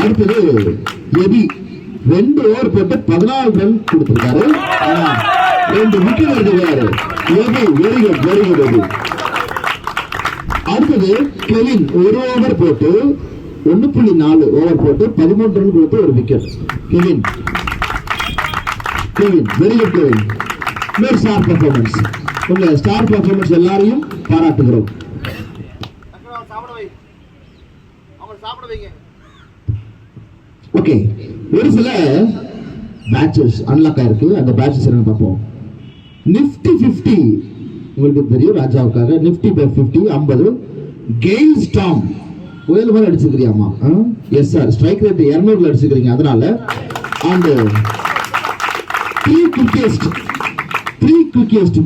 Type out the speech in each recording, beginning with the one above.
அடுத்தது எபி 2 ஓவர் போட்டு 14 ரன் கொடுத்திருக்காரு. 2 விக்கெட் எடுத்துக்காரு. AB very good AB. அடுத்தது கெவின் 1 ஓவர் போட்டு 1.4 ஓவர் போட்டு 13 ரன் கொடுத்து ஒரு wicket. Kevin very good Kevin. Star performance. உங்க ஸ்டார் பர்ஃபார்மன்ஸ் எல்லாரையும் பாராட்டுகிறோம். ஓகே, ஒரு சில பேட்சஸ் அன்லாக் ஆயிருக்கு. அந்த பேட்சஸ் என்ன பார்ப்போம். நிஃப்டி 50 உங்களுக்கு தெரியும், ராஜாவுக்காக நிஃப்டி பை 50 50. கெயில் ஸ்டாம் புயல் மாதிரி அடிச்சுக்கிறியாமா? எஸ் சார், ஸ்ட்ரைக் ரேட் 200 அடிச்சுக்கிறீங்க. அதனால அண்ட் 3 குவிக்கெஸ்ட்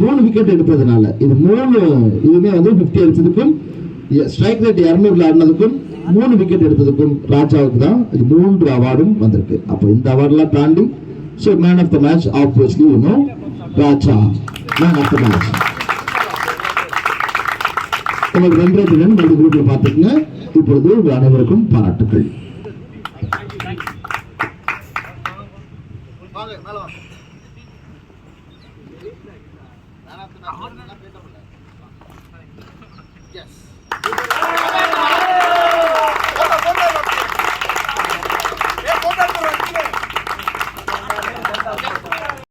3 விக்கெட் எடுப்பதனால இது 3 இதுவுமே வந்து 50 அடிச்சதுக்கும் ஸ்ட்ரைக் ரேட் 200 ஆடினதுக்கும் 3 விக்கெட் எடுத்ததுக்கும் ராஜாவுக்கு தான் இது 3 அவார்டும் வந்திருக்கு. அப்போ இந்த அவார்ட்லாம் தாண்டி so man of the match obviously Raja man of the match. உங்களுக்கு 2 ரன் மறுபடியும் குரூப்ல பார்த்துக்கங்க. இப்பொழுது உங்கள் அனைவருக்கும் பாராட்டுக்கள். Yes.